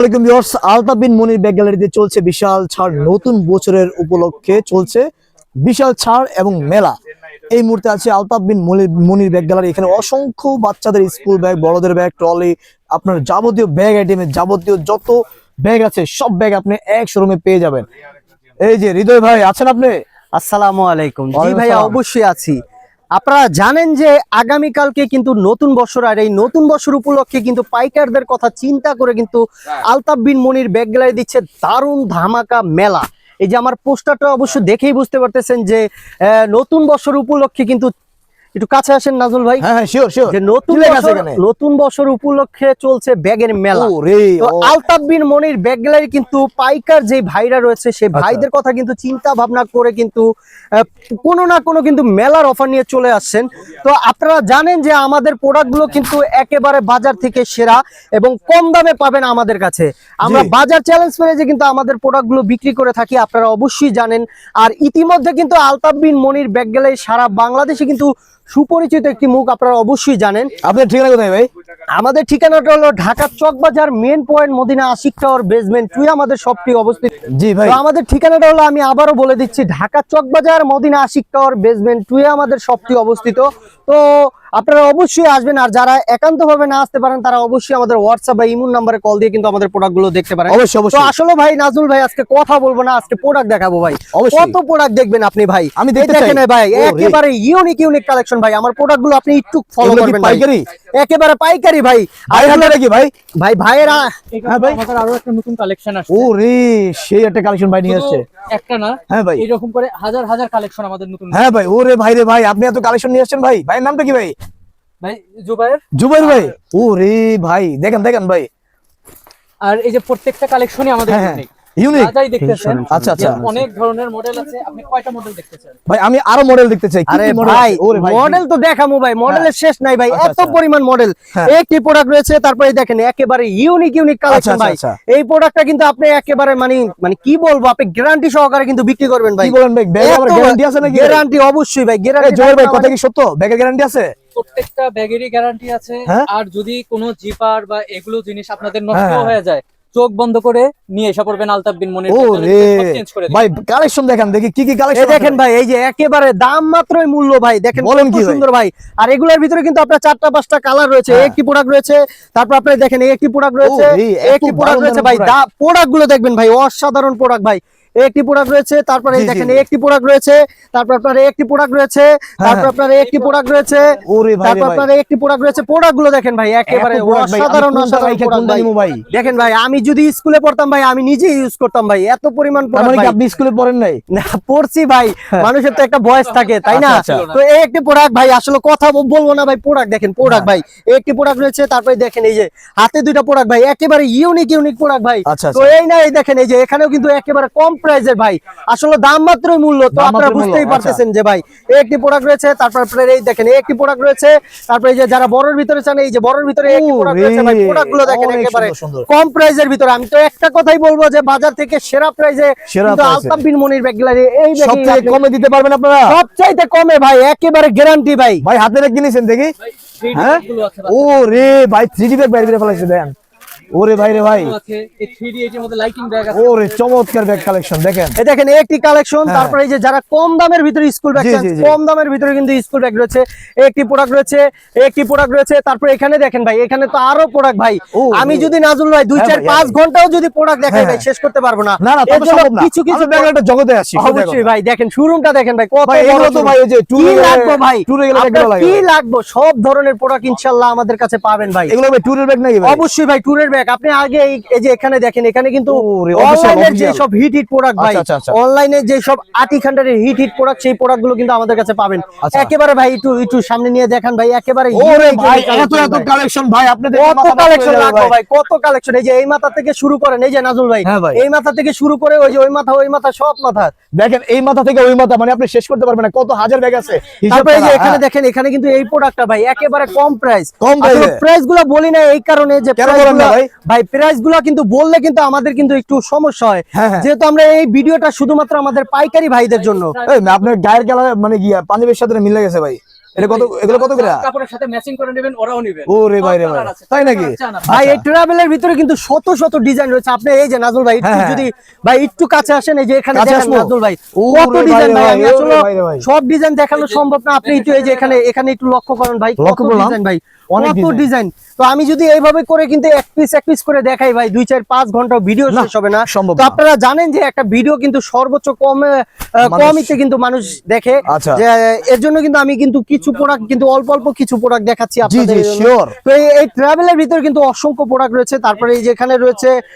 আসসালামু আলাইকুম ভিউয়ার্স, আলতাফ বিন মনির ব্যাগ গ্যালারিতে চলছে বিশাল ছাড়। নতুন বছরের উপলক্ষে চলছে বিশাল ছাড় এবং মেলা। এই মুহূর্তে আছে আলতাফ বিন মনির ব্যাগ গ্যালারি। এখানে অসংখ্য বাচ্চাদের স্কুল ব্যাগ, বড়দের ব্যাগ, ট্রলি, আপনার যাবতীয় ব্যাগ আইটেমের যাবতীয় যত ব্যাগ আছে সব ব্যাগ আপনি এক শোরুমে পেয়ে যাবেন। এই যে হৃদয় ভাই আছেন আপনি? আসসালামু আলাইকুম। জি ওয়ালাইকুম ভাইয়া, আসসালাম। অবশ্যই আছি। আপনারা জানেন যে আগামীকালকে কিন্তু নতুন বছর, আর এই নতুন বছর উপলক্ষে কিন্তু পাইকারদের কথা চিন্তা করে কিন্তু আলতাফ বিন মনির ব্যাগ গ্যালারি দিচ্ছে দারুণ ধামাকা মেলা। এই যে আমার পোস্টারটা অবশ্য দেখেই বুঝতে পারতেছেন যে নতুন বছর উপলক্ষে কিন্তু, একটু কাছে আসেন নাজুল ভাই। হ্যাঁ শিওর শিওর। যে নতুন বছর উপলক্ষে চলছে ব্যাগের মেলা। তো আলতাফ বিন মনির ব্যাগ গ্যালারি কিন্তু পাইকার যে ভাইরা রয়েছে সেই ভাইদের কথা কিন্তু চিন্তা ভাবনা করে কিন্তু কোনো না কোনো কিন্তু মেলার অফার নিয়ে চলে আসছেন। তো আপনারা জানেন যে আমাদের প্রোডাক্টগুলো কিন্তু একেবারে বাজার থেকে সেরা এবং কম দামে পাবেন আমাদের কাছে। আমরা বাজার চ্যালেঞ্জ প্রাইসে কিন্তু আমাদের প্রোডাক্টগুলো বিক্রি করে থাকি, আপনারা অবশ্যই জানেন। আর ইতিমধ্যে কিন্তু আলতাফ বিন মনির ব্যাগ গ্যালারি সারা বাংলাদেশে কিন্তু সুপরিচিত একটি মুখ, আপনারা অবশ্যই জানেন। আপনার ঠিকানা কোথায় ভাই? আমাদের ঠিকানাটা হলো Dhaka Chawkbazar main point Madina Ashiq tower basement 2 আমাদের শপটি অবস্থিত। জি ভাই। তো আমাদের ঠিকানাটা হলো, আমি আবারও বলে দিচ্ছি, ঢাকা চকবাজার মদিনা আশিক টাওয়ার বেসমেন্ট 2 আমাদের শপটি অবস্থিত। তো আপনারা অবশ্যই আসবেন, আর যারা একান্তভাবে না আসতে পারেন তারা অবশ্যই আমাদের হোয়াটসঅ্যাপ বা ইমো নম্বরে কল দিয়ে কিন্তু আমাদের প্রোডাক্টগুলো দেখতে পারেন। অবশ্যই তো অবশ্যই। আসলে ভাই নাজুল ভাই, আজকে কথা বলবো না, আজকে প্রোডাক্ট দেখাবো ভাই। কত প্রোডাক্ট দেখবেন আপনি ভাই? আমি দেখতে দেখেন চাই ভাই, ওরে। একেবারে ইউনিক কালেকশন ভাই। আমার প্রোডাক্টগুলো আপনি একটু ফলো এগুলো কি করবেন ভাই। পাইকারি? একেবারে পাইকারি ভাই। আর এগুলো কি ভাই? ভাই ভাইয়েরা, হ্যাঁ ভাই, আমাদের আরো একটা নতুন কালেকশন আসছে। ওরে সেই একটা কালেকশন ভাই নিয়ে আসছে। একটা না, হ্যাঁ ভাই। এরকম করে হাজার হাজার কালেকশন আমাদের নতুন। হ্যাঁ ভাই, ওরে ভাই রে ভাই, আপনি এত কালেকশন নিয়ে আসছেন ভাই। ভাইয়ের নামটা কি ভাই? ভাই জুবাইর। জুবাইর ভাই। ওরে ভাই, দেখেন দেখেন ভাই। আর এই যে প্রত্যেকটা কালেকশনই আমাদের হ্যাঁ, ইউনিক। ইউনিক। যাই দেখতেছেন, আচ্ছা আচ্ছা অনেক ধরনের মডেল আছে। আপনি কয়টা মডেল দেখতে চান? ভাই, আমি আরো মডেল দেখতে চাই। কি আরে কি মডেল ভাই, আছে? ওরে ভাই, মডেল তো দেখামু ভাই, মডেলের শেষ নাই ভাই, আচ্ছা, এত আচ্ছা। পরিমাণ মডেল। হ্যাঁ। একটি প্রোডাক্ট রয়েছে, তারপরে দেখেন একেবারে ইউনিক কালেকশন আচ্ছা, ভাই। আচ্ছা। এই প্রোডাক্টটা কিন্তু আপনি একেবারে মানে কি বলবো, আপনি গ্যারান্টি সহকারে কিন্তু বিক্রি করবেন ভাই। কি বলেন ভাই? ব্যাগ আবার গ্যারান্টি আছে নাকি? গ্যারান্টি অবশ্যই ভাই, এই গ্যারান্টি। জুবাইর ভাই, কথা কি সত্য? ব্যাগের গ্যারান্টি আছে? প্রত্যেকটা ব্যাগেরই গ্যারান্টি আছে। হ্যাঁ? আর যদি কোনো জিপার বা এগুলো জিনিস আপনাদের নষ্ট হ্যাঁ। হয়ে যায়, চোখ বন্ধ করে নিয়ে এসে পড়বেন আলতাফ বিন মনির। ওরে চেঞ্জ করে দিবেন। ভাই, কালেকশন দেখেন দেখি কি কি এই কালেকশন দেখেন ভাই, এই যে একেবারে দাম মাত্রই মূল্য ভাই, দেখেন বলেন কত কি ভাই? সুন্দর ভাই। আর এগুলোর ভিতরে কিন্তু আপনার 4টা 5টা কালার রয়েছে। হ্যাঁ। একটি প্রোডাক্ট রয়েছে, তারপর আপনি দেখেন এই একটি প্রোডাক্ট রয়েছে, ও রে, এত একটি প্রোডাক্ট দারুণ রয়েছে দারুণ ভাই। product। প্রোডাক্ট গুলো দেখবেন ভাই, অসাধারণ প্রোডাক্ট ভাই। একটি প্রোডাক্ট রয়েছে, তারপরে এই জি, জি, দেখেন জি। একটি প্রোডাক্ট রয়েছে, তারপর আপনার একটি প্রোডাক্ট রয়েছে, তারপর হ্যাঁ। আপনার একটি প্রোডাক্ট রয়েছে, ওরে ভাই রে তারপর ভাই। আপনার একটি প্রোডাক্ট রয়েছে। প্রোডাক্ট গুলো দেখেন ভাই, একেবারে এত product ভাই, আমি অসাধারণ কোনটা অসাধারণ রাইখা product কোনটা ভাই। নিমু ভাই? দেখেন ভাই, আমি যদি স্কুলে পড়তাম ভাই, আমি নিজেই ইউজ করতাম ভাই, এত পরিমাণ তার প্রোডাক্ট মানে কি ভাই। আপনি স্কুলে পড়েন নাই? না, পড়ছি ভাই, মানুষের তো একটা বয়স থাকে তাই না? আচ্ছা, আচ্ছা। তো এই একটি প্রোডাক্ট ভাই, আসলে কথা বলবো না ভাই, প্রোডাক্ট দেখেন, প্রোডাক্ট ভাই। এই একটি প্রোডাক্ট রয়েছে, তারপরে দেখেন এই যে হাতে 2টা প্রোডাক্ট ভাই, একেবারে ইউনিক প্রোডাক্ট ভাই। আচ্ছা, তো আচ্ছা। এই না, এই দেখেন এই যে এখানেও কিন্তু একেবারে কম প্রাইসের ভাই, আসলে দাম মাত্রই মূল্য। তো দাম আপনারা মাত্রই বুঝতেই মূল্য, পারতেছেন যে ভাই এই একটি প্রোডাক্ট রয়েছে, তারপর আপনার এই দেখেন এই একটি প্রোডাক্ট রয়েছে, তারপরে এই যে যারা বড়র ভিতরে চান, এই যে বড়র ভিতরে এই একটি প্রোডাক্ট রয়েছে ভাই। প্রোডাক্ট গুলো দেখেন অনেক একেবারে সুন্দর, সুন্দর। কম প্রাইসের ভিতরে। আমি তো একটা কথাই বলবো যে বাজার থেকে সেরা প্রাইসে সেরা কিন্তু price এ। আলতাফ বিন মনির ব্যাগ গ্যালারি এই সবথেকে ব্যাগ কমে দিতে পারবেন আপনারা? সবচাইতে কমে ভাই, একেবারে গ্যারান্টি ভাই। ভাই হাতে রেখে কিনেছেন দেখি। ভাই 3D হ্যাঁ? গুলো আছে, ও রে ভাই, 3D ব্যাগ বাইরে করে ফেলাইছে দেন। ওরে ভাই রে ভাই, আছে এই 3D এর মধ্যে লাইটিং ব্যাগ আছে। ওরে চমৎকার ব্যাগ কালেকশন দেখেন। এই দেখেন এই একটি কালেকশন। হ্যাঁ। তারপরে এই যে যারা কম দামের ভিতরে স্কুল ব্যাগ, জি, জি, জি। কম দামের ভিতরে কিন্তু স্কুল ব্যাগ রয়েছে। এই একটি প্রোডাক্ট রয়েছে, এই একটি প্রোডাক্ট রয়েছে। তারপরে এখানে দেখেন ভাই, এখানে তো আরো প্রোডাক্ট ভাই। ও, আমি ও। যদি নাজুল ভাই 2 হ্যাঁ 4 ভাই, 5 হ্যাঁ। ঘন্টাও যদি প্রোডাক্ট দেখাই ভাই, হ্যাঁ। শেষ করতে পারবো না। না না, এর তবে জন্য সম্ভব না। কিছু কিছু ব্যাগ একটা জগতে আসি। অবশ্যই ভাই, দেখেন শোরুমটা দেখেন ভাই, কত ভাই বড় এগুলো তো showroom। ভাই ওই যে কি ট্যুরে লাগবে ভাই? ট্যুরে গেলে আপনার এগুলো লাগে কি ভাই। লাগবে? সব ধরনের প্রোডাক্ট ইনশাআল্লাহ আমাদের কাছে পাবেন ভাই। এগুলো ভাই ট্যুরের ব্যাগ নাকি ভাই? অবশ্যই ভাই, ট্যুরের ব্যাগ। আপনি আগে এই যে এখানে দেখেন, এখানে কিন্তু ওরে, official, অনলাইনের যে official। সব হিট প্রোডাক্ট ভাই, আচ্ছা, আচ্ছা। অনলাইনে যে সব আটি খান্ডারের হিট প্রোডাক্ট, সেই প্রোডাক্ট গুলো কিন্তু আমাদের কাছে পাবেন। আচ্ছা। একেবারে ভাই একটু সামনে নিয়ে দেখান ভাই, একেবারে ওরে unique ভাই, collection এত ভাই। কালেকশন ভাই, আপনি কত কালেকশন লাগবে ভাই, কত কালেকশন। এই যে এই মাথা থেকে শুরু করেন, এই যে নাজুল ভাই, হ্যাঁ ভাই। এই মাথা থেকে শুরু করে ওই যে ওই মাথা সব মাথা। দেখেন এই মাথা থেকে ওই মাথা, মানে আপনি শেষ করতে পারবেন না, কত হাজার ব্যাগ আছে। হিসাব তারপরে এই যে করা, এখানে হ্যাঁ। দেখেন, এখানে কিন্তু এই প্রোডাক্টটা ভাই একেবারে কম প্রাইস। কম price এ। প্রাইস গুলো বলি না এই কারণে যে কেন price বলেন না গুলা- ভাই? ভাই প্রাইস গুলো কিন্তু বললে কিন্তু আমাদের কিন্তু একটু সমস্যা হয়, হ্যাঁ, হ্যাঁ। যেহেতু আমরা এই ভিডিওটা শুধুমাত্র আমাদের পাইকারি ভাইদের জন্য। এই আপনার গায়ের কালার মানে গিয়া পাঞ্জাবের সাথে মিলে গেছে ভাই। এটা কত, এগুলো কত করে? কাপড়ের সাথে ম্যাচিং করে নেবেন, ওরাও নেবেন। ও রে ভাই রে ভাই, তাই নাকি? ভাই এই ট্রাভেলের ভিতরে কিন্তু শত শত ডিজাইন রয়েছে। আপনি এই যে নাজমুল ভাই একটু হ্যাঁ। যদি ভাই একটু কাছে আসেন, এই যে এখানে কাছে দেখেন আসবো? নাজমুল ভাই ও কত রে ডিজাইন ভাই ভাই। রে আমি ভাই, ও আসলে রে ভাই রে ভাই। সব ডিজাইন দেখানো সম্ভব না। আপনি একটু এই যে এখানে একটু লক্ষ্য করেন ভাই, লক্ষ্য কত করলাম। ডিজাইন ভাই, অনেক কত design। ডিজাইন। তো আমি যদি এইভাবে করে কিন্তু এক পিস করে দেখাই ভাই 2-4-5 ঘন্টা ভিডিও না, শেষ হবে না। সম্ভব তো না। আপনারা জানেন যে একটা ভিডিও কিন্তু সর্বোচ্চ কমইতে কিন্তু মানুষ দেখে। আচ্ছা। যে এর জন্য কিন্তু আমি কিন্তু কিছু প্রোডাক্ট কিন্তু অল্প কিছু প্রোডাক্ট দেখাচ্ছি জি আপনাদের জি জন্য। শিওর। তো এই ট্রাভেলের ভিতরে কিন্তু অসংখ্য প্রোডাক্ট রয়েছে। তারপরে এই যেখানে রয়েছে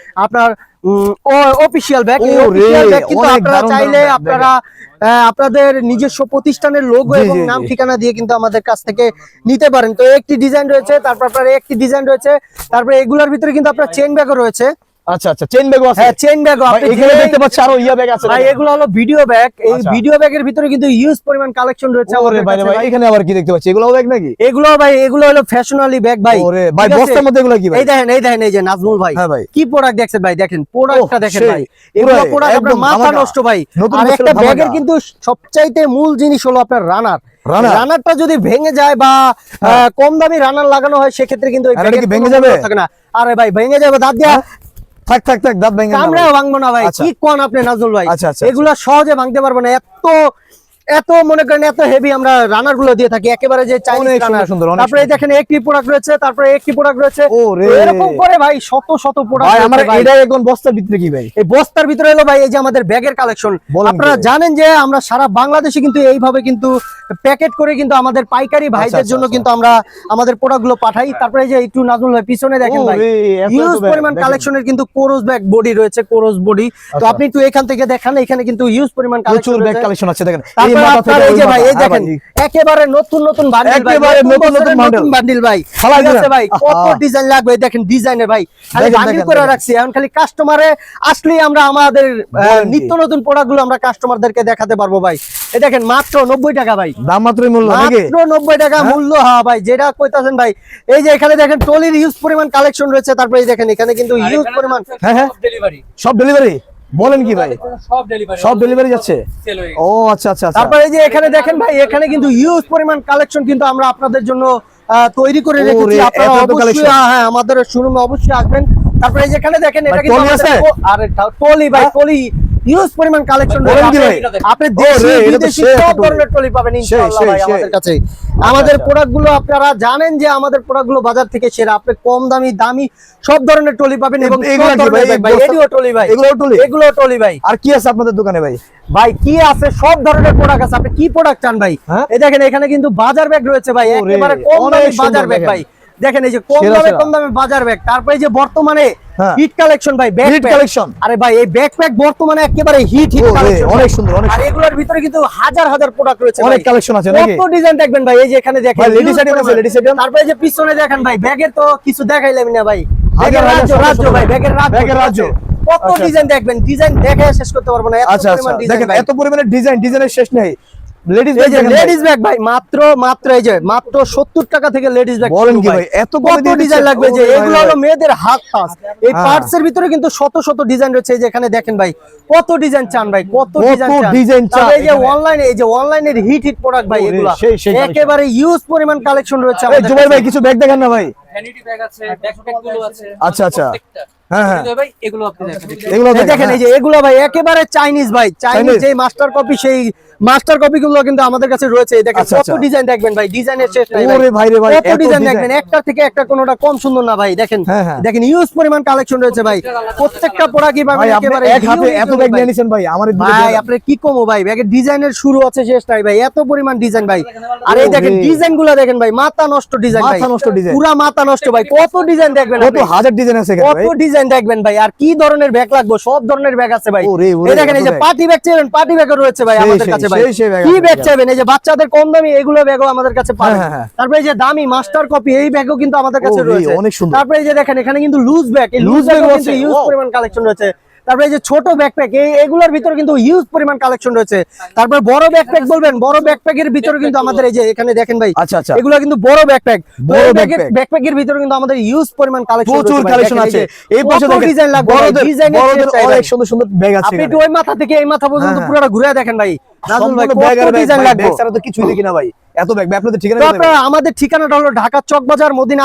আপনার অফিসিয়াল ব্যাগ। ও রে, অফিসিয়াল ব্যাগ কিন্তু অনেক আপনারা দারুণ চাইলে দারুণ bag আপনারা আপনাদের নিজস্ব প্রতিষ্ঠানের লোগো জি, এবং জি, নাম জি। ঠিকানা দিয়ে কিন্তু আমাদের কাছ থেকে নিতে পারেন। তো একটি ডিজাইন রয়েছে, তারপর আপনার একটি ডিজাইন রয়েছে, তারপরে এগুলোর ভিতরে কিন্তু আপনার চেইন ব্যাগও রয়েছে। আচ্ছা আচ্ছা, চেইন ব্যাগও আছে? হ্যাঁ, চেইন ব্যাগও ভাই, আপনি এখানে যেই- দেখতে পাচ্ছি আরো ইয়া ব্যাগ আছে। ভাই এগুলো হলো ভিডিও ব্যাগ। এই আচ্ছা। ভিডিও ব্যাগের ভিতরে কিন্তু হিউজ পরিমাণ কালেকশন রয়েছে ওরে আমাদের ভাই রে কাছে ভাই, ভাই। এখানে আবার কি দেখতে পাচ্ছি? এগুলো ব্যাগ নাকি? এগুলো ভাই এগুলো হলো ফ্যাশনালি ব্যাগ ভাই। ওরে ভাই, ঠিক আছে? বস্তার মধ্যে এগুলো কি ভাই? এই দেখেন এই যে নাজমুল ভাই হ্যাঁ ভাই। কি প্রোডাক্ট দেখছেন ভাই, দেখেন প্রোডাক্টটা ওহ, দেখেন সেই, ভাই। পুরো এগুলো প্রোডাক্ট আপনার একদম মাথা ধামাকা। নষ্ট ভাই। নতুন আর বছরের একটা ধামাকা। ব্যাগের কিন্তু সবচাইতে মূল জিনিস হলো আপনার রানার। রানার? রানারটা যদি ভেঙে যায় বা কম দামি রানার লাগানো হয় সেক্ষেত্রে কিন্তু এই আরে ব্যাগের কি কোনো ভেঙে যাবে? মূল্য থাকে না। আরে ভাই ভেঙে যাবে, দাঁত দিয়া থাক থাক থাক, দাঁত ভেঙে না কামড়া ভাই। ভাঙবো না ভাই। আচ্ছা। কি কোন আপনি নাজমুল ভাই? আচ্ছা, আচ্ছা, এগুলা সহজে ভাঙতে পারবো না। এত মনে করেন এত হেভি আমরা রানার গুলো দিয়ে থাকি, একেবারে যে চাইনিজ অনেক সুন্দর রানার। সুন্দর, অনেক তারপরে এই দেখেন একটি প্রোডাক্ট রয়েছে, তারপরে একটি প্রোডাক্ট রয়েছে। ও রে। তো এরকম করে ভাই শত শত প্রোডাক্ট ভাই আমার ভাই। এটা এখন বস্তার ভিতরে কি ভাই? এই বস্তার ভিতরে হলো ভাই এই যে আমাদের ব্যাগের কালেকশন। বলেন আপনারা কি ভাই? জানেন যে আমরা সারা বাংলাদেশে কিন্তু এইভাবে কিন্তু প্যাকেট করে কিন্তু আমাদের পাইকারি ভাইদের আচ্ছা, জন্য আচ্ছা। কিন্তু আমরা আমাদের প্রোডাক্ট গুলো পাঠাই। তারপরে এই যে একটু নাজমুল ভাই পিছনে দেখেন ও ভাই রে, এত হিউজ এত bag, পরিমাণ দেখেন। কালেকশনের কিন্তু কোরস ব্যাগ বডি রয়েছে, কোরস বডি। তো আচ্ছা। আপনি একটু এখান থেকে দেখান, এখানে কিন্তু হিউজ পরিমাণ প্রচুর কালেকশন ব্যাগ রয়েছে। কালেকশন আছে দেখেন। এই তারপর মাথা আপনার থেকে এই ওই যে ভাই মাথা। এই হ্যাঁ দেখেন ভাই। একেবারে নতুন বান্ডিল ভাই, একেবারে নতুন বছরের bundle। বান্ডিল ভাই। ফালাই ঠিক আছে দিলেন। ভাই, কত আহা। ডিজাইন লাগবে এই দেখেন ডিজাইনের ভাই। খালি দেখেন, বান্ডিল দেখেন, করে দেখেন। রাখছি, এখন খালি কাস্টমারে আসলেই আমরা আমাদের বলেন কি? নিত্য নতুন প্রোডাক্ট গুলো আমরা কাস্টমারদেরকে দেখাতে পারবো ভাই। এই দেখেন মাত্র 90 টাকা ভাই, দাম মাত্রই মূল্য নাকি? মাত্র 90 টাকা মূল্য। হ্যাঁ ভাই, যেটা কইতাছেন ভাই। এই যে এখানে দেখেন টলির হিউজ পরিমাণ কালেকশন রয়েছে। তারপরে এই দেখেন এখানে কিন্তু আর হিউজ এখানে পরিমাণ হচ্ছে হ্যাঁ, হ্যাঁ। সব ডেলিভারি। সব ডেলিভারি? বলেন কি ভাই? সব ডেলিভারি। সব ডেলিভারি যাচ্ছে? সেল হয়ে ও আচ্ছা আচ্ছা আচ্ছা। তারপরে এই যে এখানে দেখেন ভাই, এখানে কিন্তু হিউজ পরিমাণ কালেকশন কিন্তু আমরা আপনাদের জন্য তৈরি করে ওরে, রেখেছি। আপনারা এত এত অবশ্যই collection। হ্যাঁ আমাদের শোরুমে অবশ্যই আসবেন। তারপরে এই যেখানে দেখেন এটা ভাই, কিন্তু টলি আমাদের আছে? আরে টলি ভাই, টলি হিউজ পরিমাণ কালেকশন বলেন কি ভাই? আপনি ও দেশি রে, এটা তো বিদেশি সেই সব টলি। ধরনের টলি পাবেন ইনশাআল্লাহ সেই, ভাই সেই। আমাদের কাছে। আমাদের আচ্ছা। প্রোডাক্ট গুলো আপনারা জানেন যে আমাদের প্রোডাক্ট গুলো বাজার থেকে সেরা। আপনি কম দামি সব ধরনের টলি পাবেন এবং এগুলো সব কি ভাই? ধরনের ভাই বস্তা- এডিও টলি ভাই, এগুলোও টলি? এগুলো টলি ভাই। আর কি আছে আপনাদের দোকানে ভাই? ভাই কি আছে, সব ধরনের প্রোডাক্ট আছে। আপনি কি প্রোডাক্ট চান ভাই? হ্যাঁ? এই দেখেন এখানে কিন্তু বাজার ব্যাগ রয়েছে ভাই, ওরে, একেবারে কম অনেক দামি সুন্দর বাজার ব্যাগ দেখেন। ভাই। দেখেন এই যে কম সেরা, দামে সেরা। কম দামে বাজার ব্যাগ। তারপরে এই যে বর্তমানে হ্যাঁ। হিট কালেকশন ভাই, Hit ব্যাকপ্যাক collection? আরে ভাই এই ব্যাকপ্যাক বর্তমানে একেবারে হিট ওরে, কালেকশন অনেক সুন্দর, অনেক আর এগুলোর ভিতরে কিন্তু হাজার হাজার প্রোডাক্ট রয়েছে অনেক ভাই। কালেকশন আছে নাকি? কত ডিজাইন দেখবেন ভাই, এই যে এখানে দেখেন ভাই, ladies huge item আছে, পরিমাণ। ladies item? তারপরে এই যে পিছনে দেখেন ভাই, ব্যাগের তো কিছু দেখাইলাম না ভাই। হাজার ব্যাগের হাজার রাজ্য শত শত ভাই, ব্যাগের রাজ্য, ব্যাগের ঠিক রাজ্য। আছে? কত আচ্ছা, ডিজাইন দেখবেন, ডিজাইন দেখে শেষ করতে পারবো না, এত আচ্ছা আচ্ছা, পরিমাণ ডিজাইন দেখেন ভাই। এত পরিমাণে ডিজাইনের শেষ নেই। লেডিস এই যে লেডিস ব্যাগ ভাই মাত্র এই যে মাত্র 70 টাকা থেকে লেডিস ব্যাগ বলেন কি ভাই? এত কমে দিয়ে ডিজাইন দিচ্ছেন? লাগবে যে ওরে ভাই এগুলো ভাই। হলো মেয়েদের হাত পাস। এই হ্যাঁ। পার্টস এর ভিতরে কিন্তু শত শত ডিজাইন রয়েছে। এই যে এখানে দেখেন ভাই কত ডিজাইন চান ভাই, কত ডিজাইন চান। চান তারপরে এই যে এখানে। অনলাইনে, এই যে অনলাইনের হিট প্রোডাক্ট ভাই, ওরে, এগুলো সেই collection। একেবারে ইউজ পরিমাণ কালেকশন রয়েছে এই আমাদের জুবাইর ভাই কাছে। কিছু ব্যাগ দেখেন না ভাই? ভ্যানিটি ব্যাগ আছে, ব্যাকপ্যাক গুলো আছে। আচ্ছা, আচ্ছা। প্রত্যেকটা। হ্যাঁ, হ্যাঁ। কিন্তু ভাই এগুলো আপনি দেখেন। এগুলো এই দেখেন এই যে এগুলো ভাই একেবারে চাইনিজ ভাই, চাইনিজ চাইনিজ? যে মাস্টার কপি, সেই মাস্টার কপি গুলো কিন্তু আমাদের কাছে রয়েছে। এই দেখেন আচ্ছা, কত আচ্ছা। ডিজাইন দেখবেন ভাই, ডিজাইনের শেষ নাই ওরে ভাই রে ভাই, কত এত ডিজাইন design। দেখবেন, একটা থেকে একটা কোনোটা কম সুন্দর না ভাই। দেখেন হ্যাঁ, হ্যাঁ। দেখেন ইউজ পরিমাণ কালেকশন রয়েছে ভাই, প্রত্যেকটা প্রোডাক্টই পাবেন ভাই আপনি একেবারে এক হাতে unique এত unique ব্যাগ ভাই। নিয়ে নিছেন ভাই, আমার ভাই আপনি কি কমো ভাই, ব্যাগের ডিজাইনের শুরু আছে শেষ নাই ভাই, এত পরিমাণ ডিজাইন ভাই। আর এই দেখেন ওরে। ডিজাইন গুলো দেখেন ভাই, মাথা নষ্ট ডিজাইন ভাই, মাথা নষ্ট design। পুরা মাথা নষ্ট ভাই। কত ডিজাইন দেখবেন কত আপনি? হাজার ডিজাইন আছে এখানে কত ভাই? ডিজাইন দেখবেন ভাই, আর কি ধরনের ব্যাগ লাগবে সব ধরনের ব্যাগ আছে ভাই। ওরে, ওরে, এই দেখেন এই যে এত পার্টি ব্যাগ চাইবেন, পার্টি ব্যাগও রয়েছে ভাই সেই, আমাদের সেই, কাছে ভাই। সেই ব্যাগ কি আছে ব্যাগ ভাই। চাইবেন, এই যে বাচ্চাদের কম দামি এগুলো ব্যাগও আমাদের কাছে পাবেন। হ্যাঁ, হ্যাঁ। তারপরে এই যে দামি মাস্টার কপি এই ব্যাগও কিন্তু আমাদের কাছে ওরে, রয়েছে। অনেক সুন্দর। তারপরে এই যে দেখেন এখানে কিন্তু লুজ ব্যাগ, এই লুজ Loose bag ব্যাগও ও কিন্তু আছে, ইউজ wow। পরিমাণ কালেকশন রয়েছে। তারপরে এই যে ছোট ব্যাকপ্যাক এগুলোর ভিতরে কিন্তু হিউজ পরিমাণ কালেকশন রয়েছে। তারপরে বড় ব্যাকপ্যাক বলবেন, বড় ব্যাকপ্যাকের ভিতরে কিন্তু আমাদের এই যে এখানে দেখেন ভাই, আচ্ছা, আচ্ছা। এগুলো কিন্তু বড় ব্যাকপ্যাক। বড় ব্যাকপ্যাকের ভিতরে কিন্তু আমাদের হিউজ পরিমাণ কালেকশন প্রচুর কালেকশন আছে। এই পাশে দেখেন ডিজাইন লাগবে ভাই, বড়দের ডিজাইনের বড়দের শেষ নাই অনেক ভাই। সুন্দর সুন্দর ব্যাগ আছে আপনি এখানে। একটু ওই মাথা থেকে এই মাথা পর্যন্ত হ্যাঁ, পুরোটা ঘুরে দেখেন ভাই নাজমুল ভাই, সম্পূর্ণ ব্যাগ কত আর ব্যাগ ডিজাইন ভাই, লাগবে। ব্যাগ ছাড়া তো কিছুই দেখি না ভাই। এত ব্যাগ আপনাদের ঠিকানা তো কোথায়? আপনারা আমাদের ঠিকানাটা হলো ঢাকা চকবাজার মদিনা